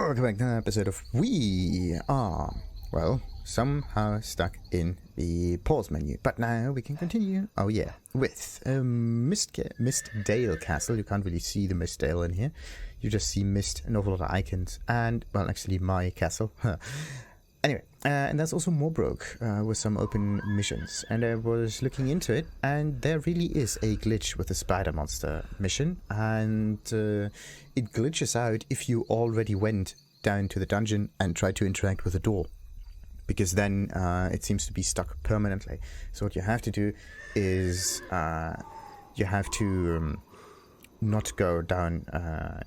Welcome back to another episode of We Are, well, somehow stuck in the pause menu. But now we can continue, oh yeah, with Mystdale Castle. You can't really see the Mystdale in here. You just see mist and awful lot of icons. And, well, actually my castle. Anyway, and there's also Morbrook with some open missions. And I was looking into it, and there really is a glitch with the spider monster mission. And it glitches out if you already went down to the dungeon and tried to interact with the door. Because then it seems to be stuck permanently. So what you have to do is you have to not go down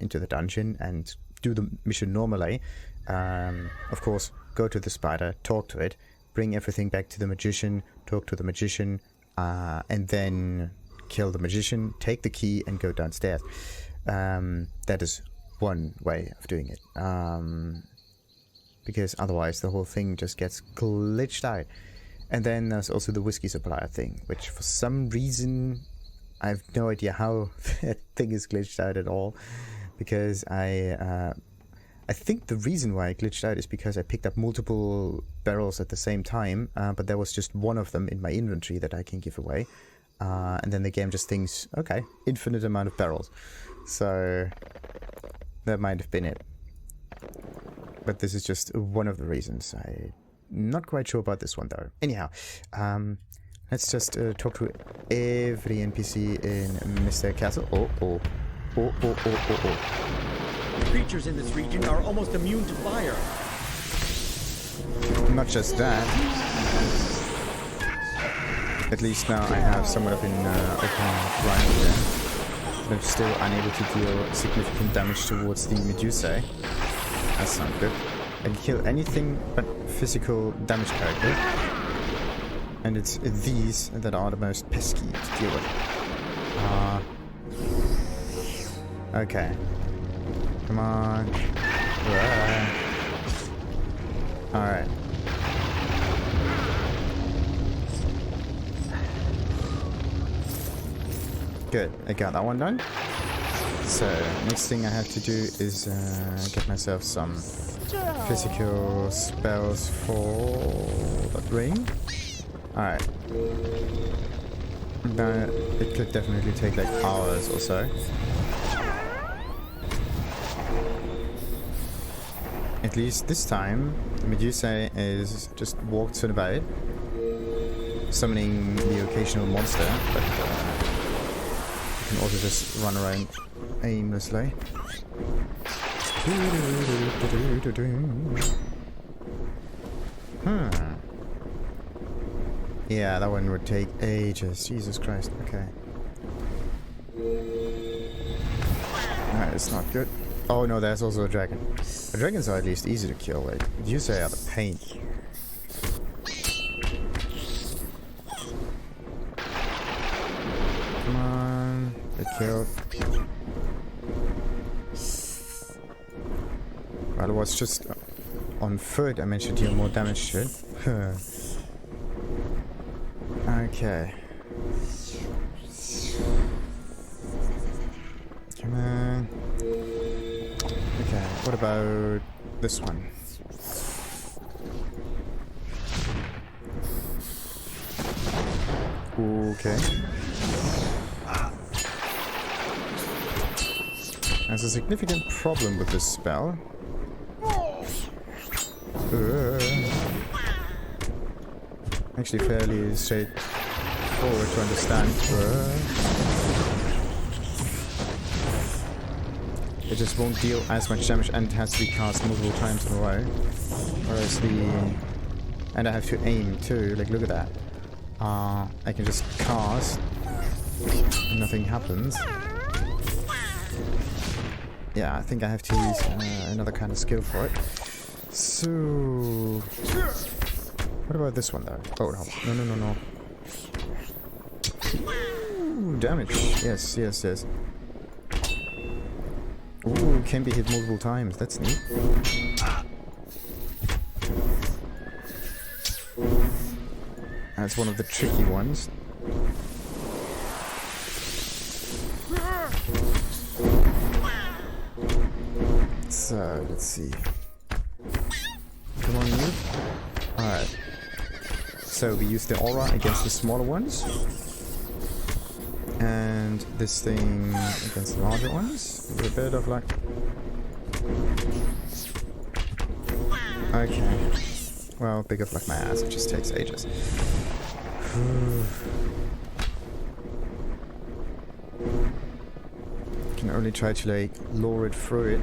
into the dungeon and do the mission normally. Of course, go to the spider, talk to it, bring everything back to the magician, talk to the magician, and then kill the magician, take the key, and go downstairs. That is one way of doing it. Because otherwise the whole thing just gets glitched out. And then there's also the whiskey supplier thing, which for some reason, I have no idea how that thing is glitched out at all. Because I think the reason why I glitched out is because I picked up multiple barrels at the same time, but there was just one of them in my inventory that I can give away. And then the game just thinks, okay, infinite amount of barrels. So that might have been it. But this is just one of the reasons. I'm not quite sure about this one though. Anyhow, let's just talk to every NPC in Mystdale Castle. Oh. Creatures in this region are almost immune to fire. Not just that. At least now I have somewhat of an open ground here. But I'm still unable to deal significant damage towards the Medusae. That's not good. I can kill anything but physical damage character. And it's these that are the most pesky to deal with. Okay. Come on. Alright. Good. I got that one done. So, next thing I have to do is get myself some physical spells for that ring. Alright. Now, it could definitely take like hours or so. At least this time, Medusa is just walks about, summoning the occasional monster, but you can also just run around aimlessly. Yeah, that one would take ages. Jesus Christ. Okay. Alright, it's not good. Oh no, there's also a dragon. The dragons are at least easy to kill, like, you say are the pain. Come on, get killed. Well, it was just on foot, I meant to deal more damage to it. Okay. Come on. Okay, what about this one? Okay. There's a significant problem with this spell. Actually fairly straightforward to understand. It just won't deal as much damage and has to be cast multiple times in a row. Whereas and I have to aim too, like look at that. I can just cast and nothing happens. Yeah, I think I have to use another kind of skill for it. So what about this one though? Oh no. Ooh, damage. Yes. Ooh, can be hit multiple times. That's neat. That's one of the tricky ones. So, let's see. Come on, you. Alright. So, we use the aura against the smaller ones. And this thing against the larger ones. With a bit of luck. Okay. Well, big of luck my ass. It just takes ages. Can only try to like lure it through it.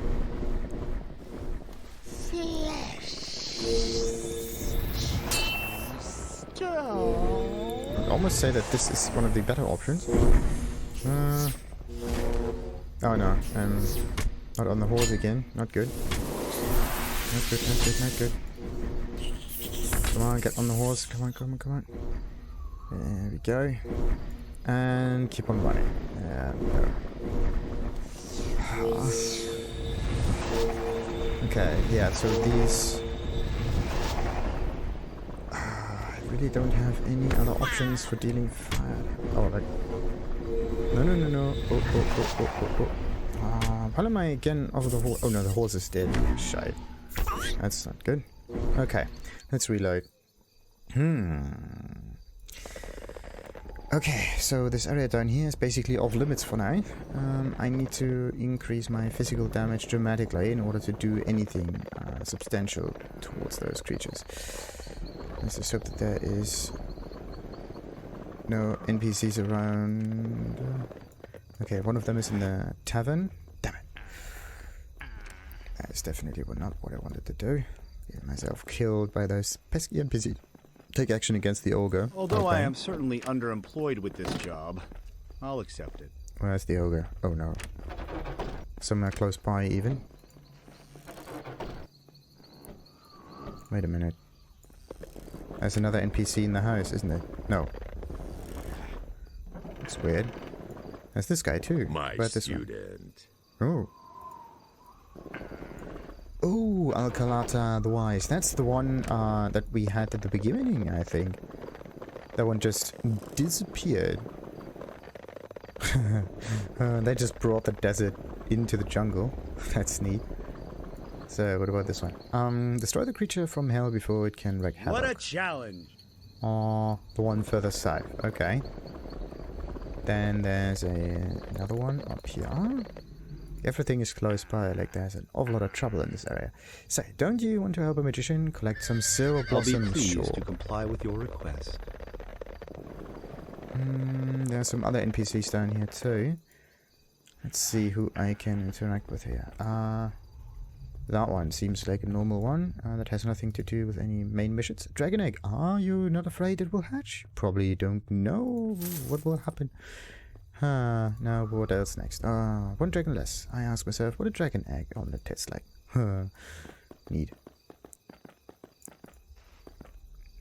I'd almost say that this is one of the better options. Oh no, not on the horse again. Not good. Not good, not good, not good. Come on, get on the horse. Come on, come on, come on. There we go. And keep on running. There we go. Okay, yeah, so these... I really don't have any other options for dealing fire. Oh, like... No, no, no, no. Oh, oh, oh, oh, oh, oh. How am I again over the horse? Oh no, the horse is dead. Shite. That's not good. Okay, let's reload. Okay, so this area down here is basically off limits for now. I need to increase my physical damage dramatically in order to do anything substantial towards those creatures. Let's just hope that there is no NPCs around. Okay, one of them is in the tavern. Damn it. That is definitely not what I wanted to do. Get myself killed by those pesky NPCs. Take action against the ogre. Although I am certainly underemployed with this job, I'll accept it. Where's the ogre? Oh no. Somewhere close by even. Wait a minute. There's another NPC in the house, isn't it? No. It's weird. There's this guy too. My student. Oh. Oh, Alcalata the Wise. That's the one that we had at the beginning, I think. That one just disappeared. They just brought the desert into the jungle. That's neat. So, what about this one? Destroy the creature from hell before it can wreak havoc. What a challenge! The one further south. Okay. Then there's another one up here. Everything is close by, like there's an awful lot of trouble in this area. So, don't you want to help a magician collect some silver blossoms? I'll be pleased to comply with your request. There's some other NPCs down here too. Let's see who I can interact with here. That one seems like a normal one. That has nothing to do with any main missions. Dragon egg. Are you not afraid it will hatch? Probably don't know what will happen. Now what else next? One dragon less. I ask myself, what a dragon egg omelet tastes like. Neat.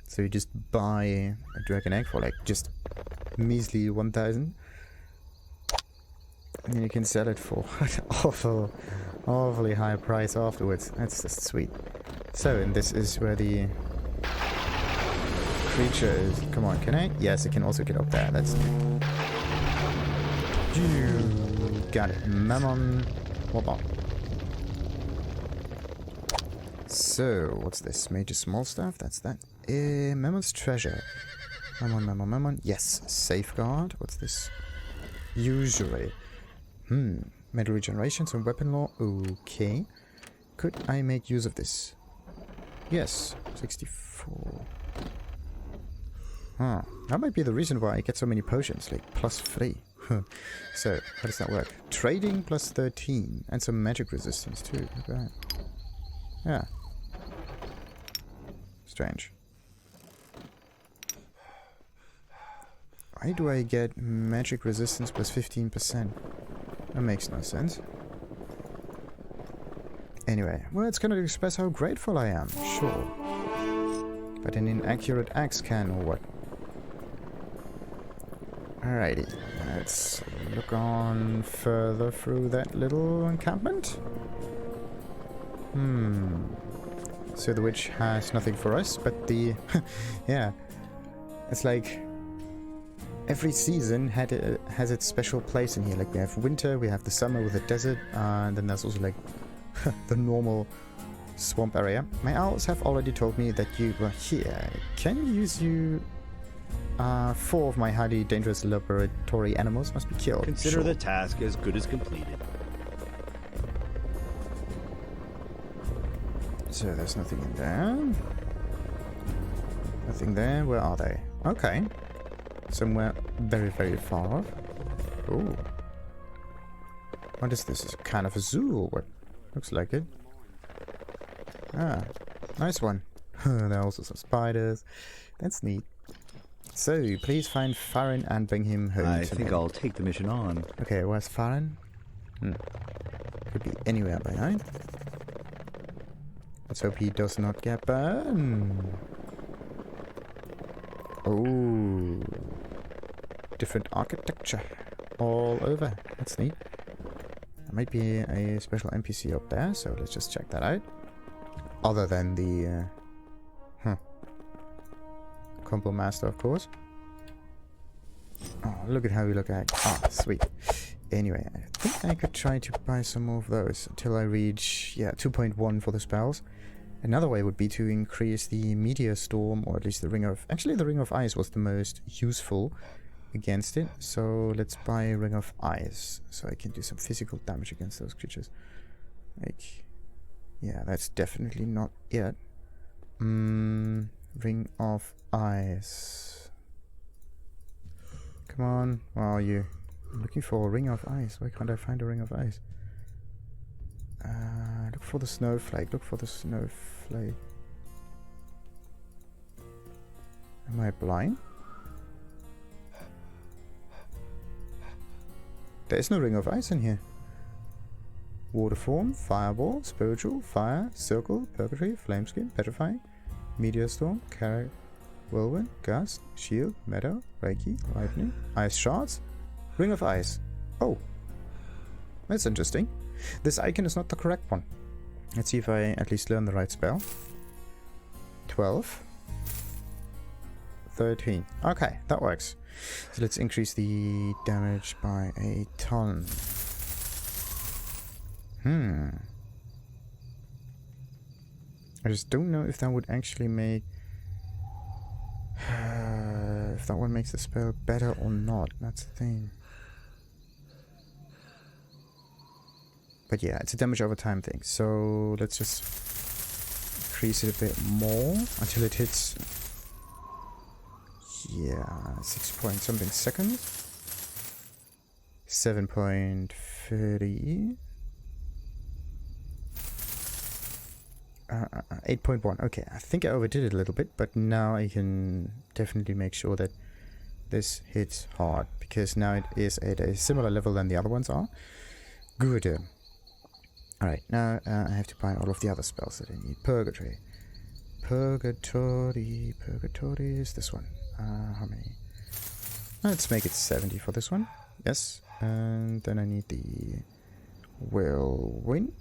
So you just buy a dragon egg for like just measly 1,000. And then you can sell it for an awfully high price afterwards. That's just sweet. So, and this is where the creature is. Come on, can I? Yes, I can also get up there. That's neat. Got it. Mammon. What on? So, what's this? Major small stuff? That's that. Mammon's treasure. Mammon. Yes. Safeguard. What's this? Usury. Metal regeneration, some weapon law. Okay. Could I make use of this? Yes. 64. That might be the reason why I get so many potions. Like, +3. So, how does that work? Trading +13. And some magic resistance too. Look at that. Yeah. Strange. Why do I get magic resistance +15%? That makes no sense. Anyway, well, it's gonna express how grateful I am, sure. But an inaccurate axe can, or what? Alrighty, let's look on further through that little encampment. So the witch has nothing for us, but the... yeah. It's like... every season has its special place in here. Like we have winter, we have the summer with the desert, and then there's also like the normal swamp area. My owls have already told me that you were here. Can use you. 4 of my highly dangerous laboratory animals must be killed. Consider the task as good as completed. So there's nothing in there. Nothing there. Where are they? Okay. Somewhere very, very far off. Ooh. What is this? Is it kind of a zoo or what? Looks like it. Ah, nice one. There are also some spiders. That's neat. So, please find Fyren and bring him home. I think I'll take the mission on. Okay, where's Fyren? Could be anywhere by night. Let's hope he does not get burned. Oh. Different architecture all over. That's neat. There might be a special NPC up there, so let's just check that out. Other than the combo master, of course. Oh, look at how we look at. Ah, sweet. Anyway, I think I could try to buy some more of those until I reach 2.1 for the spells. Another way would be to increase the meteor storm, or at least the ring of. Actually, the ring of ice was the most useful against it. So let's buy ring of ice, so I can do some physical damage against those creatures. Like, yeah, that's definitely not it. Ring of ice. Come on, where are you? I'm looking for a ring of ice. Why can't I find a ring of ice? Look for the snowflake. Look for the snowflake. Am I blind? There is no ring of ice in here. Water form, fireball, spiritual, fire, circle, purgatory, flameskin, petrifying, meteor storm, carrot, whirlwind, gust, shield, meadow, reiki, lightning, ice shards, ring of ice. Oh, that's interesting. This icon is not the correct one. Let's see if I at least learn the right spell. 12. 13. Okay, that works. So let's increase the damage by a ton. I just don't know if that would actually make... if that one makes the spell better or not. That's the thing. But yeah, it's a damage over time thing. So let's just increase it a bit more until it hits... yeah, 6 point something seconds. 7.30. 8.1. Okay, I think I overdid it a little bit, but now I can definitely make sure that this hits hard, because now it is at a similar level than the other ones are. Good. Alright, now I have to buy all of the other spells that I need. Purgatory. Purgatory is this one. How many? Let's make it 70 for this one. Yes. And then I need the whirlwind,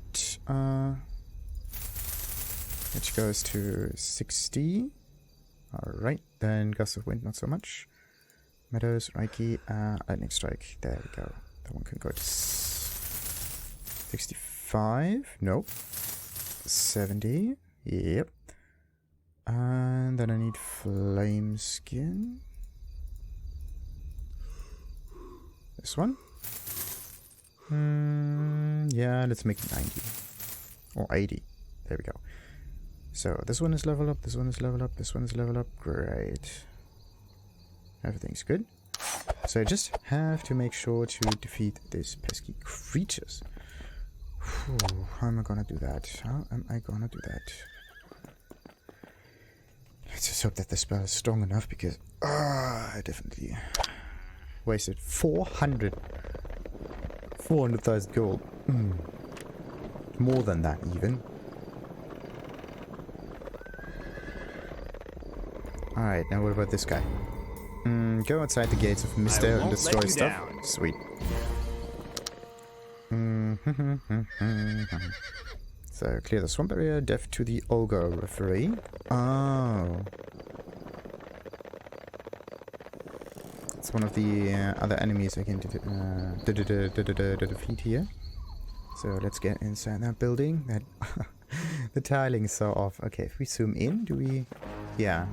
which goes to 60. Alright, then gust of wind, not so much. Meadows, reiki, lightning strike. There we go. That one can go to 65. Nope. 70. Yep. And then I need flame skin. This one. Yeah, let's make it 90. Or 80. There we go. So this one is level up, this one is level up, this one is level up. Great. Everything's good. So I just have to make sure to defeat these pesky creatures. Whew, how am I gonna do that? How am I gonna do that? Let's just hope that the spell is strong enough, because I definitely wasted 400,000 gold. More than that even. Alright, now what about this guy? Go outside the gates of Mystdale and destroy stuff. Down. Sweet. So, clear the swamp area, death to the Ogre referee. Oh. It's one of the other enemies I can defeat here. So let's get inside that building. That the tiling is so off. Okay, if we zoom in, do we... Yeah.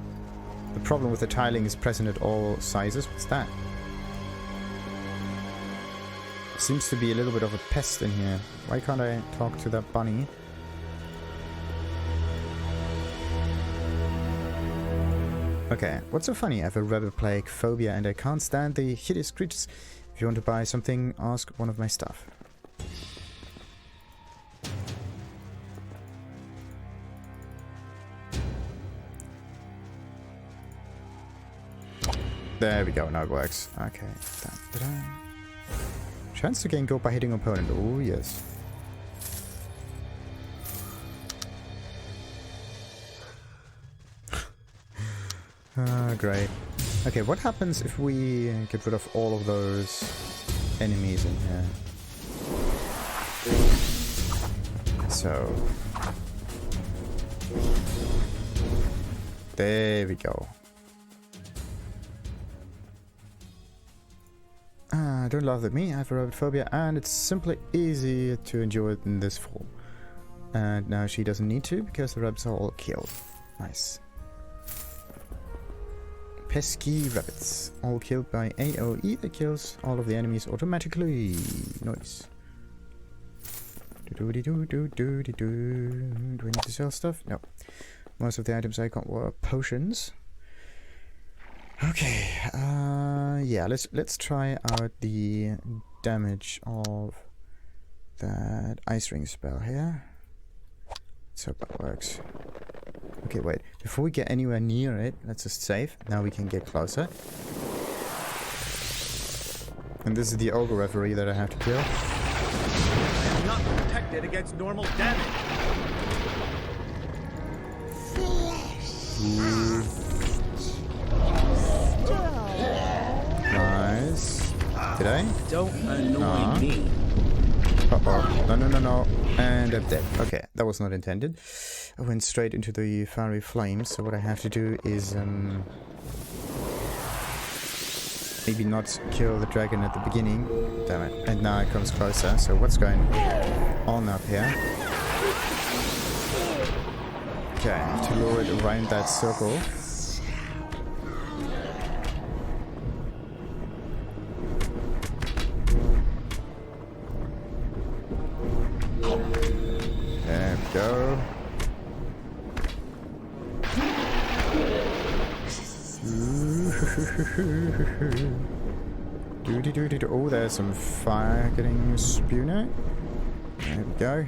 The problem with the tiling is present at all sizes. What's that? Seems to be a little bit of a pest in here. Why can't I talk to that bunny? Okay, what's so funny? I have a rabbit plague phobia and I can't stand the hideous creatures. If you want to buy something, ask one of my staff. There we go, now it works. Okay. Chance to gain gold by hitting opponent. Oh, yes. Great. Okay, what happens if we get rid of all of those enemies in here? So... There we go. Don't laugh at me, I have a rabbit phobia and it's simply easy to endure it in this form. And now she doesn't need to because the rabbits are all killed. Nice. Pesky rabbits. All killed by AoE that kills all of the enemies automatically. Nice. Do I need to sell stuff? No. Most of the items I got were potions. Okay, yeah, let's try out the damage of that ice ring spell here. Let's hope that works. Okay, wait, before we get anywhere near it, let's just save. Now we can get closer. And this is the Ogre referee that I have to kill. I am not protected against normal damage. Nice. Did I? Don't annoy me. Uh-oh. No. And I'm dead. Okay, that was not intended. I went straight into the fiery flames, so what I have to do is maybe not kill the dragon at the beginning. Damn it. And now it comes closer, so what's going on up here? Okay, I have to lure it around that circle. There we go. Oh, there's some fire getting spewed out. There we go.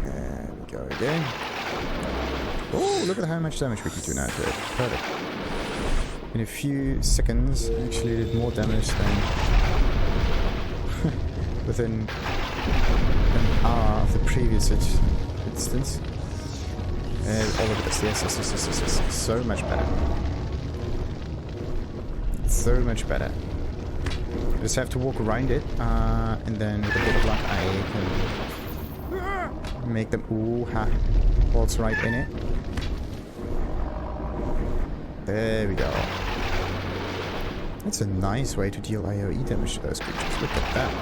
There we go again. Oh, look at how much damage we can do now to it. Perfect. In a few seconds, actually did more damage than within an hour of the previous instance. All of this, yes, so much better. So much better. I just have to walk around it, and then with a bit of luck I can make them, ooh, ha, waltz right in it. There we go. That's a nice way to deal AoE damage to those creatures, look at that.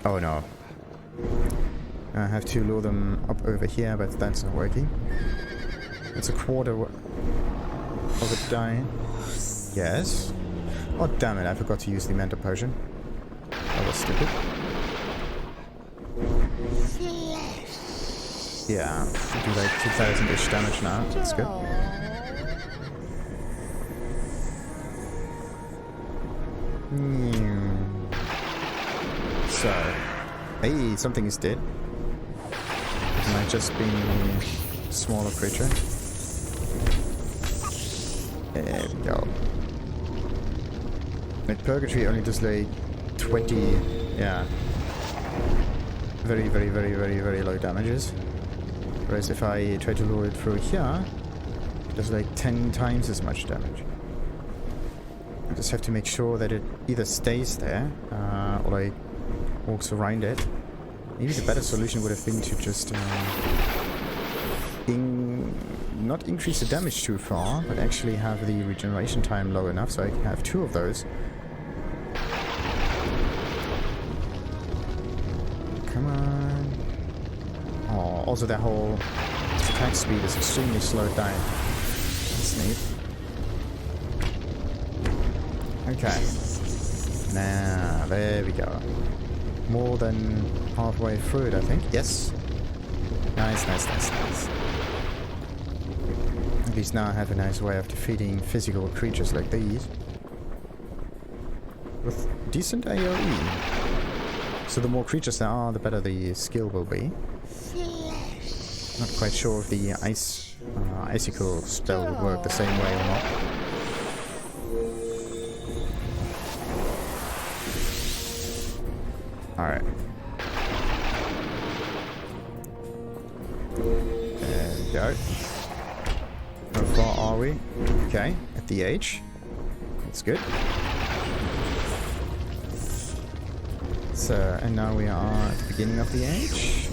Oh no. I have to lure them up over here, but that's not working. It's a quarter of it dying. Yes. Oh damn it, I forgot to use the mental potion. That was stupid. Yeah, we do like 2000-ish damage now, that's good. So, hey, something is dead. It might just be a smaller creature. There we go. Like Purgatory only does like 20, yeah. Very low damages. Whereas if I try to lure it through here, it does like 10 times as much damage. I just have to make sure that it either stays there, or like walks around it. Maybe the better solution would have been to just not increase the damage too far, but actually have the regeneration time low enough so I can have 2 of those Come on. Oh, also that whole attack speed is extremely slowed down. That's neat. Okay. Now, there we go. More than halfway through it, I think. Yes. Nice, nice, nice, nice. At least now I have a nice way of defeating physical creatures like these. With decent AoE. So the more creatures there are, the better the skill will be. Not quite sure if the icicle spell will work the same way or not. Alright. There we go. How far are we? Okay, at the H. That's good. So, and now we are at the beginning of the H.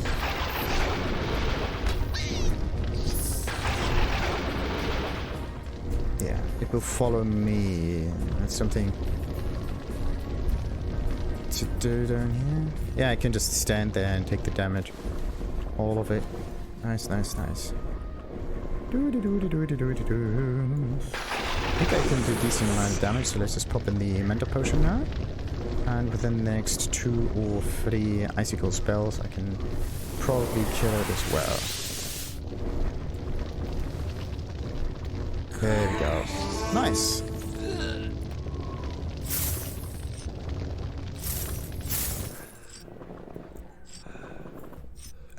Yeah, it will follow me. That's something to do down here. Yeah, I can just stand there and take the damage. All of it. Nice, nice, nice. I think I can do a decent amount of damage, so let's just pop in the mental potion now. And within the next 2 or 3 icicle spells, I can probably kill it as well. There we go. Nice.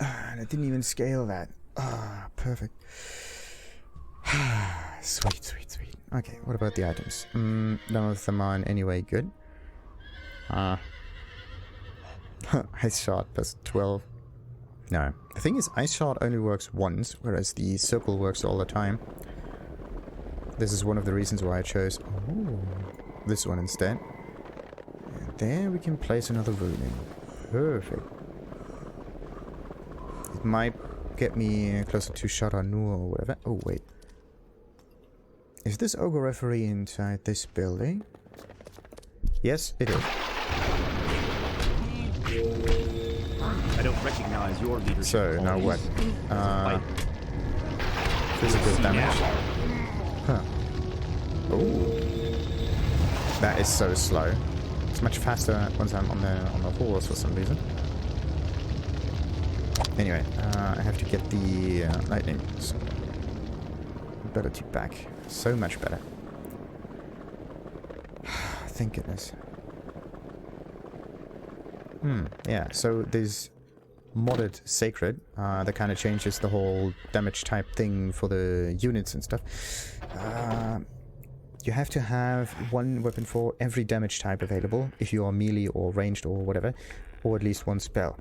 And I didn't even scale that. Ah, perfect. Sweet, sweet, sweet. Okay, what about the items? None of them are in any way good. Ice shot plus 12. No. The thing is, ice shot only works once, whereas the circle works all the time. This is one of the reasons why I chose this one instead. And there we can place another rune in. Perfect. It might get me closer to Sharanur or whatever. Oh, wait. Is this Ogre referee inside this building? Yes, it is. I don't recognize your leadership. So, now what? Physical damage. Huh. Oh. That is so slow. It's much faster once I'm on the horse for some reason. Anyway, I have to get the lightning ability back. So much better. Thank goodness. Yeah, so there's modded Sacred that kind of changes the whole damage type thing for the units and stuff. You have to have one weapon for every damage type available, if you are melee or ranged or whatever, or at least one spell.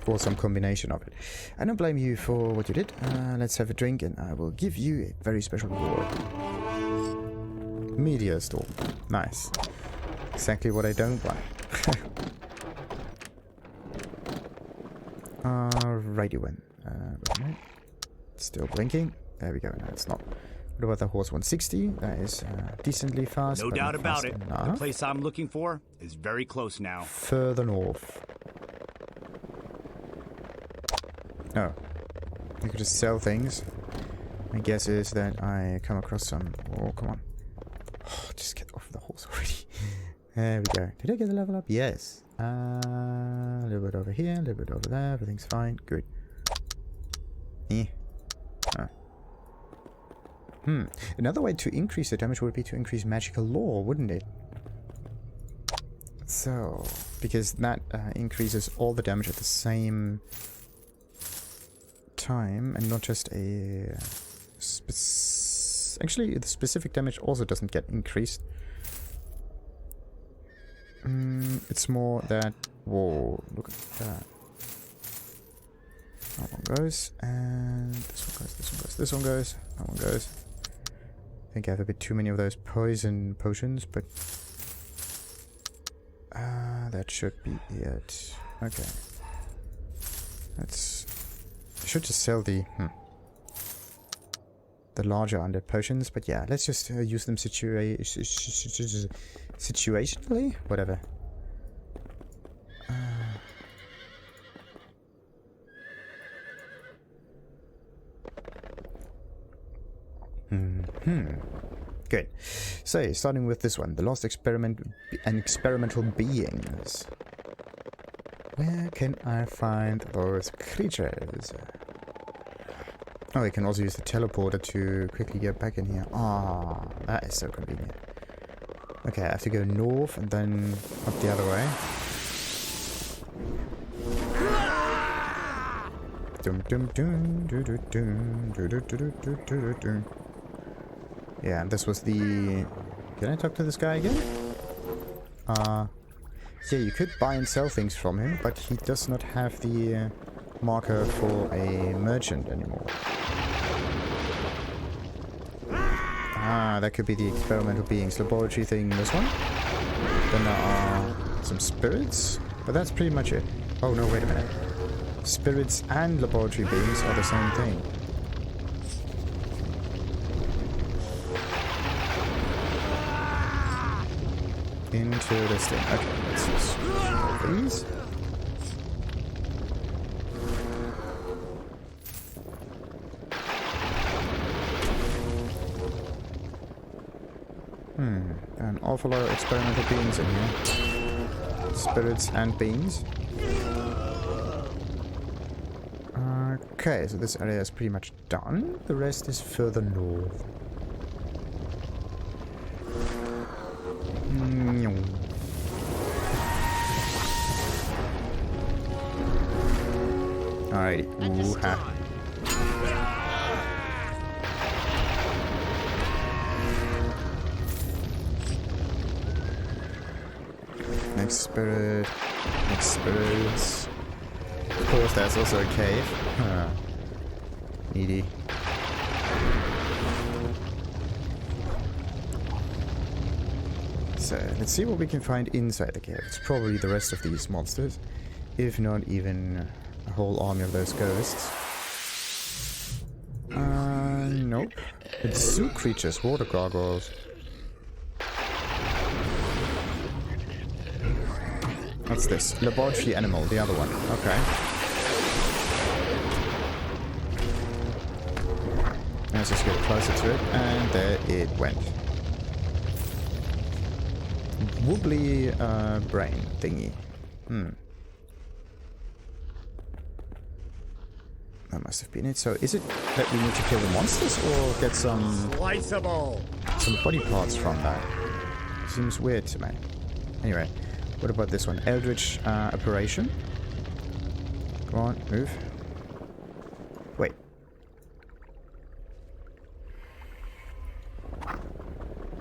Or some combination of it. I don't blame you for what you did. Let's have a drink and I will give you a very special reward. Meteor Storm. Nice. Exactly what I don't want. Alrighty then. Still blinking. There we go. No, it's not. What about the horse 160? That is decently fast. No doubt about it. The place I'm looking for is very close now. Further north. Oh. You could just sell things. My guess is that I come across some... Oh, come on. Oh, just get off the horse already. There we go. Did I get the level up? Yes. A little bit over here, a little bit over there. Everything's fine. Good. Another way to increase the damage would be to increase magical lore, wouldn't it? So, because that increases all the damage at the same time, and not just a... Actually, the specific damage also doesn't get increased. It's more that... Whoa, look at that. That one goes, and this one goes, this one goes, this one goes, that one goes. I think I have a bit too many of those poison potions, but... that should be it. Okay. Let's... I should just sell the... the larger undead potions, but yeah, let's just use them situationally? Whatever. Good. So, starting with this one. The lost experiment and experimental beings. Where can I find those creatures? Oh, we can also use the teleporter to quickly get back in here. Ah, that is so convenient. Okay, I have to go north and then up the other way. Dum dum dum doo doo dum doo doo doo doo doo doo. Yeah, and this was the... Can I talk to this guy again? Yeah, you could buy and sell things from him, but he does not have the marker for a merchant anymore. Ah, that could be the experimental beings laboratory thing, this one. Then there are some spirits, but that's pretty much it. Oh no, wait a minute. Spirits and laboratory beings are the same thing. Interesting. Okay, let's use these. An awful lot of experimental beings in here. Spirits and beings. Okay, so this area is pretty much done. The rest is further north. Alright, woo-ha. Next spirit, next spirits. Of course, there's also a cave. Huh. Needy. So, let's see what we can find inside the cave. It's probably the rest of these monsters, if not even a whole army of those ghosts. Nope. It's zoo creatures, water gargoyles. What's this? Laboratory animal, the other one. Okay. Let's just get closer to it, and there it went. Wobbly brain thingy. That must have been it. So is it that we need to kill the monsters or get some body parts from that? Seems weird to me. Anyway, what about this one? Eldritch Apparition. Go on, move. Wait.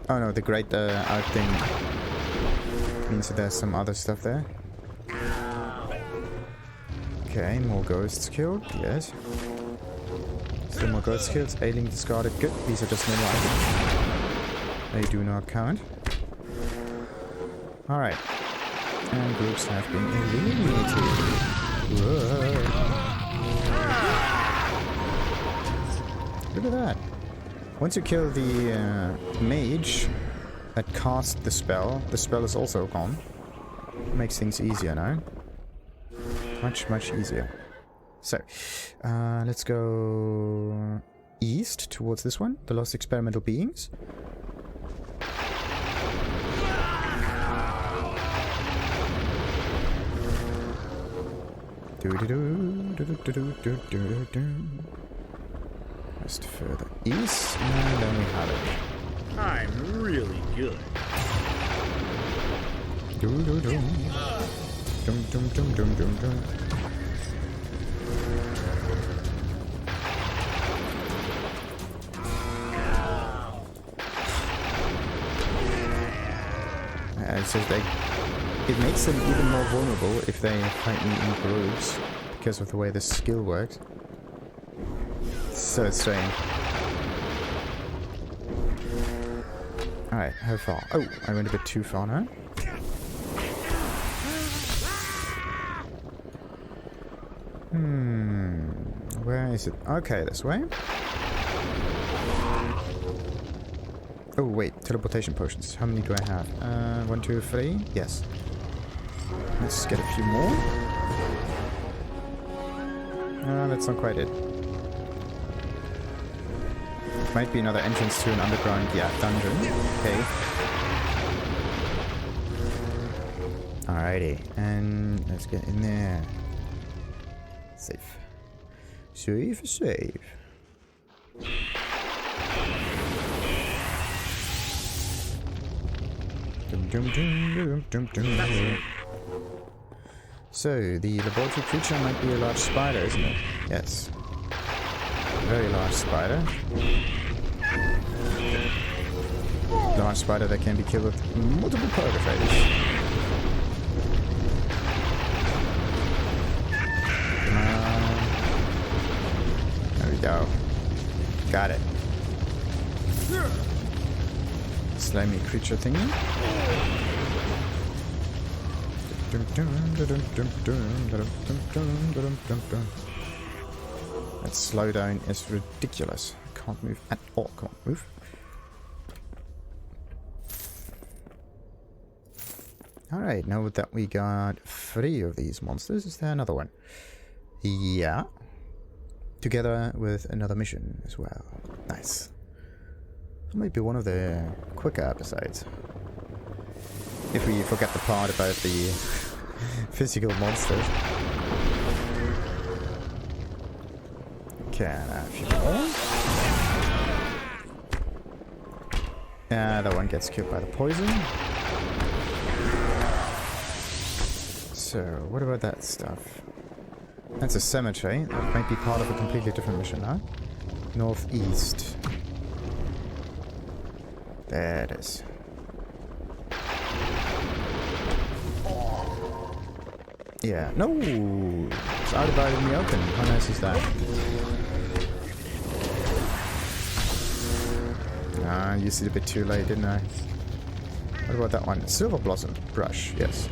Oh no, the great out thing means that there's some other stuff there. Okay, more ghosts killed, yes. Still more ghosts killed, alien discarded, good. These are just normal items. They do not count. Alright. And groups have been eliminated. Whoa. Look at that. Once you kill the mage that cast the spell is also gone. Makes things easier now. Much, much easier. So, let's go east towards this one. The lost experimental beings. Just further east, and then we have it. I'm really good. Dum dum dum dum dum dum. It's just like it makes them even more vulnerable if they fight me in groups because of the way this skill works. So strange. Alright, how far? Oh, I went a bit too far now. Where is it? Okay, this way. Oh wait, teleportation potions. How many do I have? 1, 2, 3? Yes. Let's get a few more. That's not quite it. Might be another entrance to an underground, dungeon. Okay. Alrighty, and let's get in there. Safe. Safe. So, the laboratory creature might be a large spider, isn't it? Yes. A very large spider. Large spider that can be killed with multiple perpetrators. There we go. Got it. Slimy creature thingy. That slowdown is ridiculous. I can't move at all. Come on, move. Alright, now that we got 3 of these monsters, is there another one? Yeah. Together with another mission as well. Nice. That might be one of the quicker episodes. If we forget the part about the physical monsters. Okay, now a few more. Yeah, that one gets killed by the poison. So, what about that stuff? That's a cemetery. That might be part of a completely different mission, huh? Northeast. There it is. Yeah. No! It's out about in the open. How nice is that? Ah, I used it a bit too late, didn't I? What about that one? Silver Blossom brush, yes.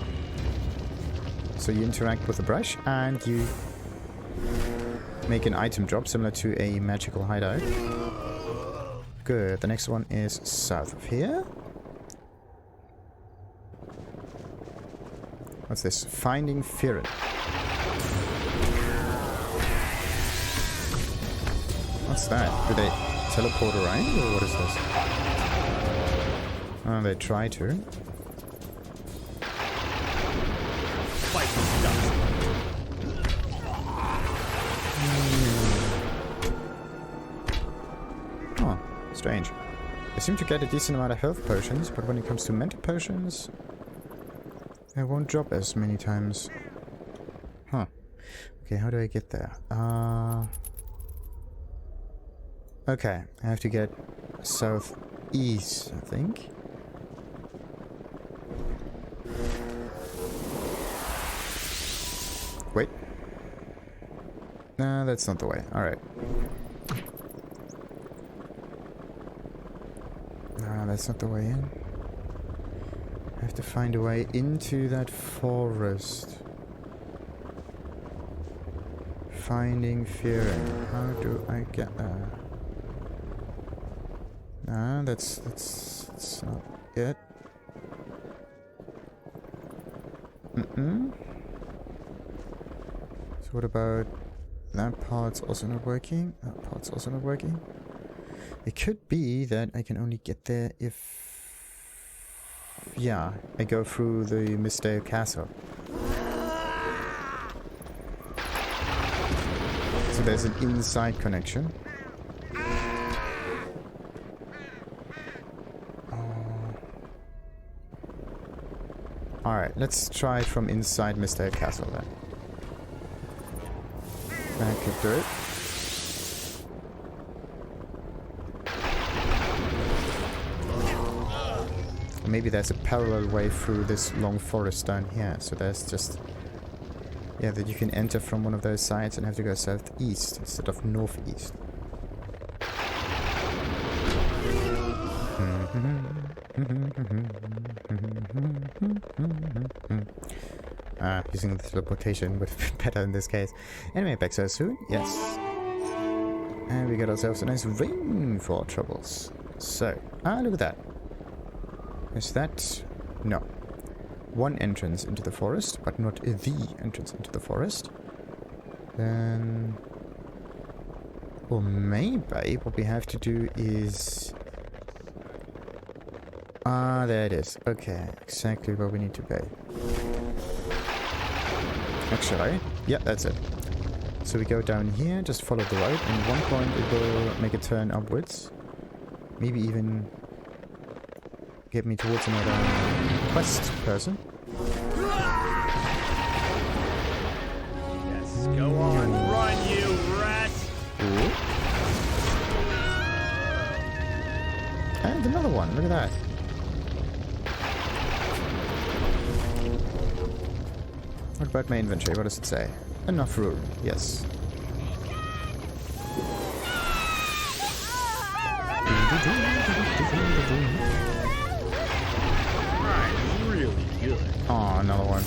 So you interact with the brush and you make an item drop similar to a magical hideout. Good. The next one is south of here. What's this? Finding Fyren. What's that? Do they teleport around or what is this? Oh, they try to. Oh, strange. I seem to get a decent amount of health potions, but when it comes to mental potions, they won't drop as many times. Huh. Okay, how do I get there? Okay, I have to get southeast, I think. Wait. No, that's not the way. Alright. No, that's not the way in. I have to find a way into that forest. Finding Fyren. How do I get there? No, that's not it. So what about that part's also not working? That part's also not working. It could be that I can only get there if... yeah, I go through the Mystdale castle. So there's an inside connection. Alright, let's try from inside Mystdale castle then. I could do it. Or maybe there's a parallel way through this long forest down here. So there's just... yeah, that you can enter from one of those sides and have to go southeast instead of northeast. Using the teleportation would be better in this case. Anyway, back so soon. Yes. And we got ourselves a nice ring for our troubles. So, look at that. Is that... no. One entrance into the forest, but not the entrance into the forest. Then... Or maybe what we have to do is... Ah, there it is. Okay, exactly where we need to go. Actually, yeah, that's it. So we go down here, just follow the road, and at one point it will make a turn upwards. Maybe even get me towards another quest person. Yes, go on, run, you rat! Ooh. And another one, look at that. What about my inventory? What does it say? Enough room, yes. I'm really good. Oh, another one.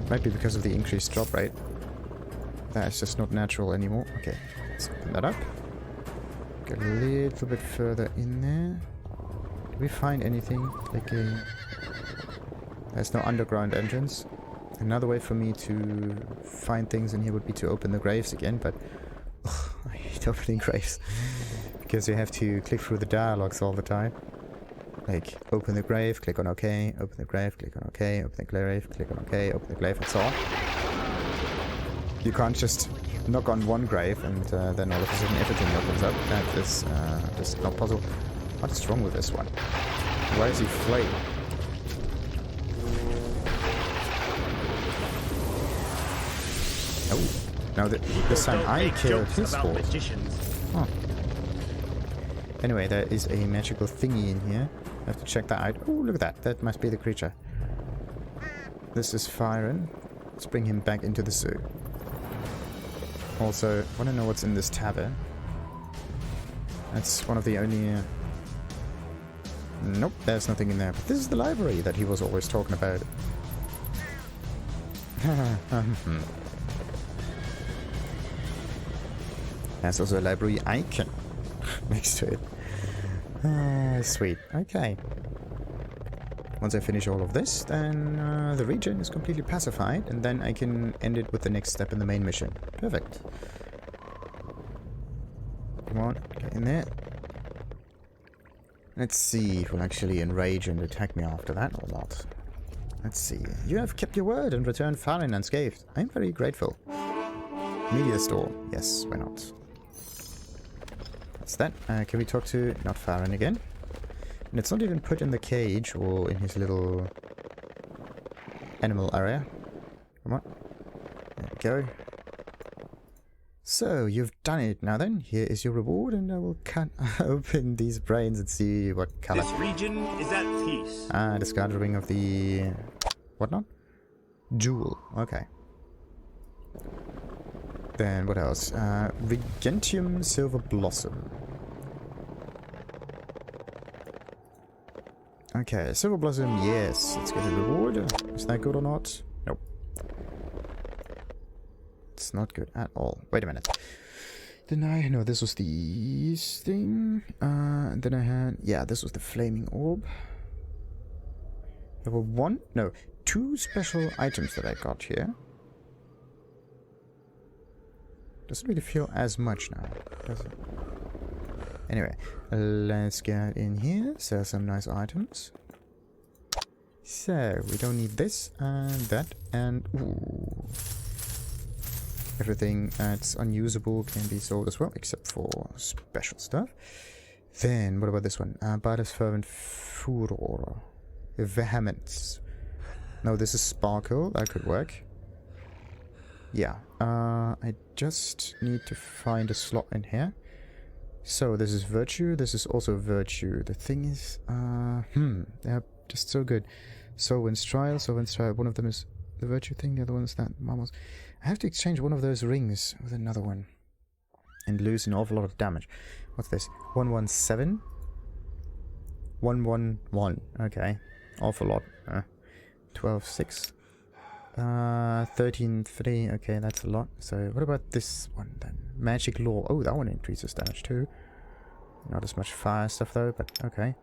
Might be because of the increased drop rate. That's just not natural anymore. Okay, let's open that up. Get a little bit further in there. Did we find anything? Like a... There's no underground entrance. Another way for me to find things in here would be to open the graves again, but... Ugh, I hate opening graves. Because you have to click through the dialogues all the time. Like, open the grave, click on OK, open the grave, click on OK, open the grave, click on OK, open the grave, and so on. You can't just knock on one grave and then all of a sudden everything opens up. That is just not possible. What is wrong with this one? Why is he flaying? Oh, now this time I killed his horse. Oh. Anyway, there is a magical thingy in here. I have to check that out. Oh, look at that. That must be the creature. This is Fyren. Let's bring him back into the zoo. Also, I want to know what's in this tavern. That's one of the only... Nope, there's nothing in there. But this is the library that he was always talking about. There's also a library icon next to it. Sweet. Okay. Once I finish all of this, then the region is completely pacified, and then I can end it with the next step in the main mission. Perfect. Come on, get in there. Let's see if we'll actually enrage and attack me after that or not. Let's see. You have kept your word and returned Fyren unscathed. I'm very grateful. Media store. Yes, why not? What's that? Can we talk to... not Fyren again? And it's not even put in the cage or in his little animal area. Come on. There we go. So, you've done it. Now then, here is your reward, and I will cut open these brains and see what color. This region is at peace. Ah, discard a ring of the... whatnot? Jewel. Okay. Then, what else? Regentium Silver Blossom. Okay, Silver Blossom, yes. Let's get a reward. Is that good or not? Nope. It's not good at all. Wait a minute. No, this was the thing. And then I had... yeah, this was the Flaming Orb. There were two special items that I got here. Doesn't really feel as much now, does it? Anyway, let's get in here, sell some nice items. So, we don't need this and that and... ooh. Everything that's unusable can be sold as well, except for special stuff. Then, what about this one? Bardus Fervent Furor. Vehemence. No, this is Sparkle, that could work. Yeah, I just need to find a slot in here. So, this is Virtue, this is also Virtue. The thing is, they're just so good. Soulwind's Trial, one of them is the Virtue thing, the other one is that Mamos. I have to exchange one of those rings with another one. And lose an awful lot of damage. What's this? 117? 111, okay. Awful lot. 12-6. 13-3, okay, that's a lot. So, what about this one then? Magic Law. Oh, that one increases damage too. Not as much fire stuff though, but okay.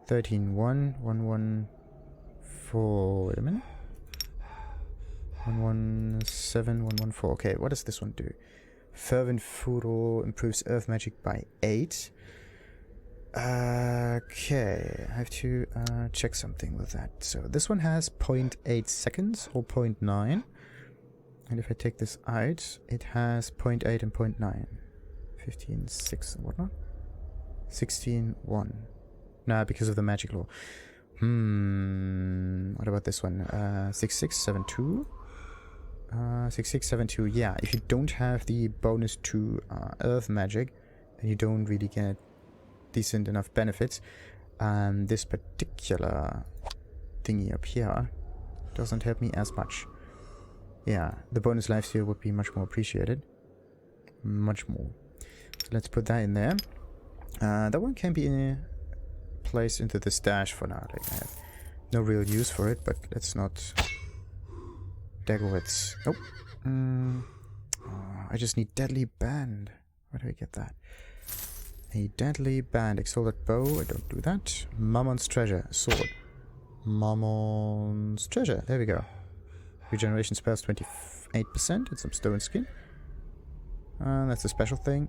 13-1, 1-1-4. Wait a minute. 1-1-7, 1-1-4. Okay, what does this one do? Fervent Furo improves earth magic by 8. Okay, I have to check something with that. So this one has 0.8 seconds or 0.9. And if I take this out, it has 0.8 and 0.9. 15.6 and whatnot. 16.1. Nah, because of the magic law. What about this one? 6672. 6672. Yeah, if you don't have the bonus to earth magic, then you don't really get decent enough benefits. This particular thingy up here doesn't help me as much. Yeah, the bonus lifesteal would be much more appreciated. Much more. So let's put that in there. That one can be placed into the stash for now. Like, I have no real use for it, but let's not Daggerwits. Nope. I just need Deadly Band. Where do I get that? A Deadly Band. Exalted Bow. I don't do that. Mammon's Treasure. Sword. Mammon's Treasure. There we go. Regeneration spells 28% and some stone skin. That's a special thing.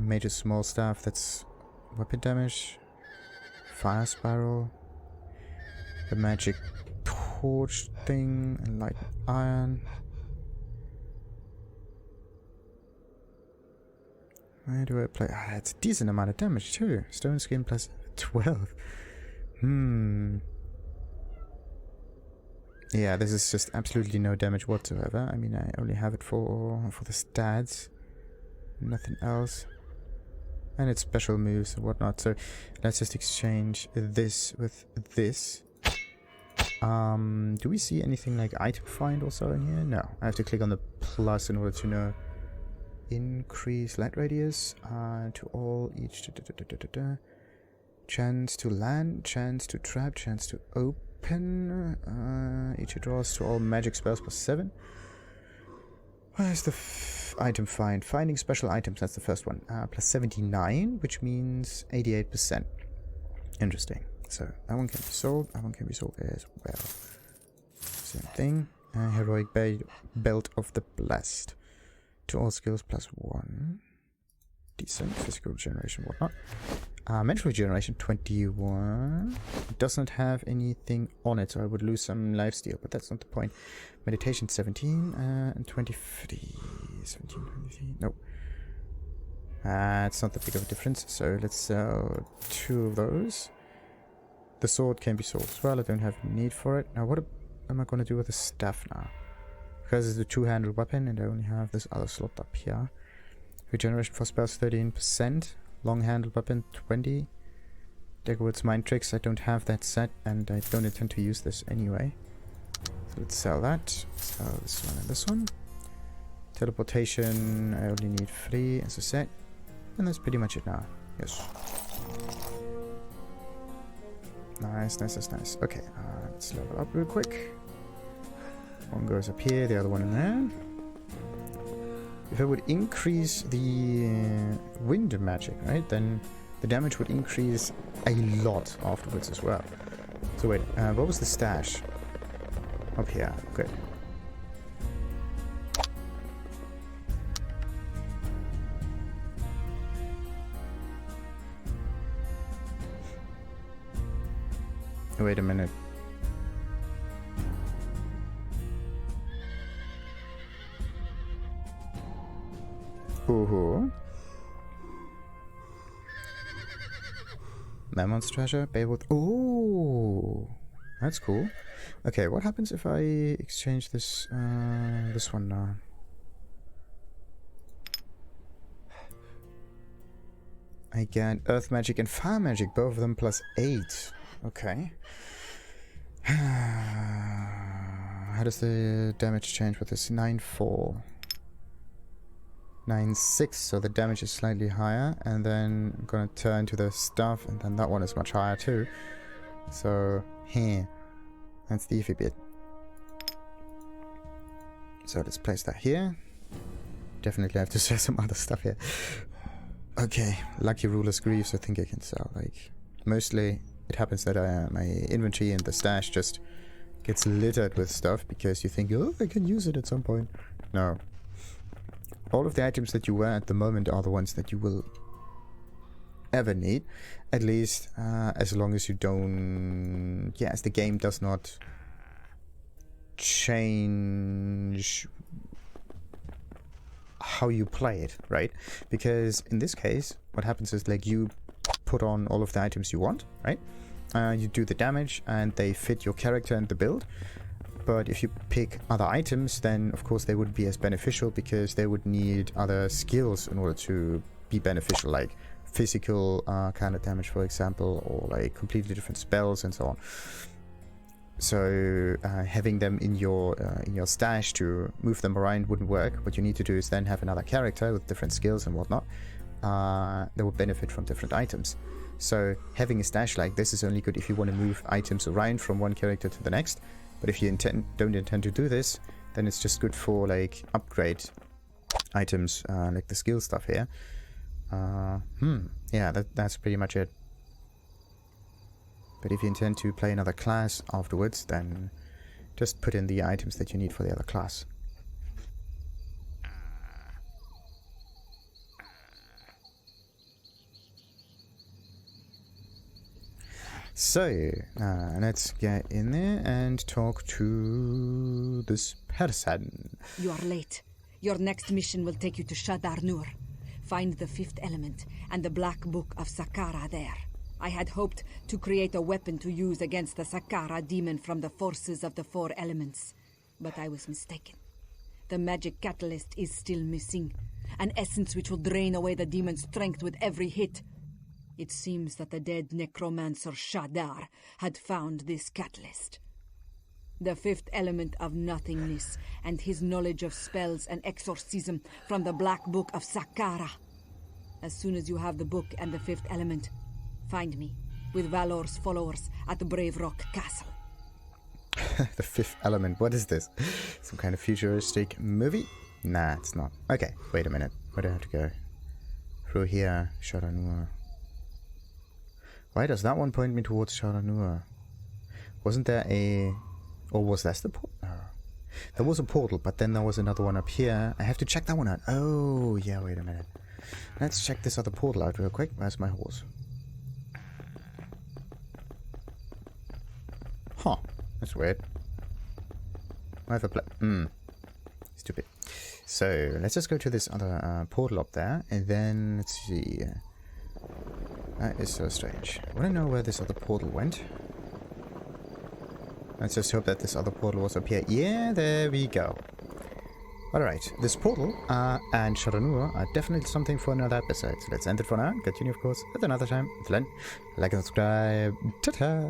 Major small staff. That's weapon damage. Fire spiral. The magic torch thing. And light iron. Where do I play? That's a decent amount of damage too. Stone skin plus 12. Yeah, this is just absolutely no damage whatsoever. I mean, I only have it for the stats. Nothing else. And it's special moves and whatnot. So let's just exchange this with this. Do we see anything like item find also in here? No. I have to click on the plus in order to know. Increase light radius to all each. Chance to land, chance to trap, chance to open. Each draws to all magic spells plus 7. Where's the item find? Finding special items, that's the first one. Plus 79, which means 88%. Interesting. So that one can be sold, that one can be sold as well. Same thing. Heroic Belt of the Blessed. To all skills plus 1. Decent. Physical regeneration, whatnot. Mental regeneration 21. It doesn't have anything on it, so I would lose some lifesteal, but that's not the point. Meditation 17 and 23. 17, 23. Nope. It's not that big of a difference, so let's sell 2 of those. The sword can be sold as well. I don't have need for it. Now, what am I going to do with the staff now? Because it's a 2-handled weapon, and I only have this other slot up here. Regeneration for spells 13%. Long-handled weapon 20. Daggerwood's Mind Tricks, I don't have that set, and I don't intend to use this anyway. So let's sell that. Sell this one and this one. Teleportation, I only need 3 as a set. And that's pretty much it now. Yes. Nice, nice, nice, nice. Okay, let's level up real quick. One goes up here, the other one in there. If I would increase the wind magic, right, then the damage would increase a lot afterwards as well. So wait, what was the stash? Up here, good. Wait a minute. Ooh. Mammon's Treasure, Beowulf. Ooh, that's cool. Okay, what happens if I exchange this this one now? I get Earth Magic and Fire Magic, both of them plus 8. Okay. How does the damage change with this? 9-4. 9-6, so the damage is slightly higher, and then I'm gonna turn to the stuff, and then that one is much higher too. So, here. That's the iffy bit. So let's place that here. Definitely have to sell some other stuff here. Okay, Lucky Ruler's Greaves I think I can sell. Like, mostly it happens that my inventory and the stash just gets littered with stuff because you think, oh, I can use it at some point. No. all of the items that you wear at the moment are the ones that you will ever need, at least as long as you don't, yeah, as the game does not change how you play it, right? Because in this case, what happens is, like, you put on all of the items you want, right? You do the damage and they fit your character and the build. But if you pick other items, then of course they wouldn't be as beneficial, because they would need other skills in order to be beneficial, like physical kind of damage, for example, or like completely different spells and so on. So having them in your stash to move them around wouldn't work. What you need to do is then have another character with different skills and whatnot that would benefit from different items. So having a stash like this is only good if you want to move items around from one character to the next. But if you don't intend to do this, then it's just good for like upgrade items, like the skill stuff here. Yeah, that's pretty much it. But if you intend to play another class afterwards, then just put in the items that you need for the other class. So, let's get in there and talk to this person. You are late. Your next mission will take you to Shadar Nur. Find the fifth element and the Black Book of Sakara there. I had hoped to create a weapon to use against the Sakara demon from the forces of the four elements, but I was mistaken. The magic catalyst is still missing, an essence which will drain away the demon's strength with every hit. It seems that the dead necromancer Shadar had found this catalyst. The fifth element of nothingness, and his knowledge of spells and exorcism from the Black Book of Sakara. As soon as you have the book and the fifth element, find me, with Valor's followers, at Brave Rock Castle. The fifth element, what is this? Some kind of futuristic movie? Nah, it's not. Okay, wait a minute. Where do I have to go? Through here, Shadar Nur. Why does that one point me towards Shadar Nur? Wasn't there a... Or was that the portal? No. There was a portal, but then there was another one up here. I have to check that one out. Oh, yeah, wait a minute. Let's check this other portal out real quick. Where's my horse? Huh. That's weird. I have a stupid. So, let's just go to this other portal up there. And then, let's see... That is so strange. I want to know where this other portal went. Let's just hope that this other portal was up here. Yeah, there we go. Alright, this portal and Shadar Nur are definitely something for another episode. So let's end it for now. Continue, of course, at another time. Until then, like and subscribe. Ta-ta!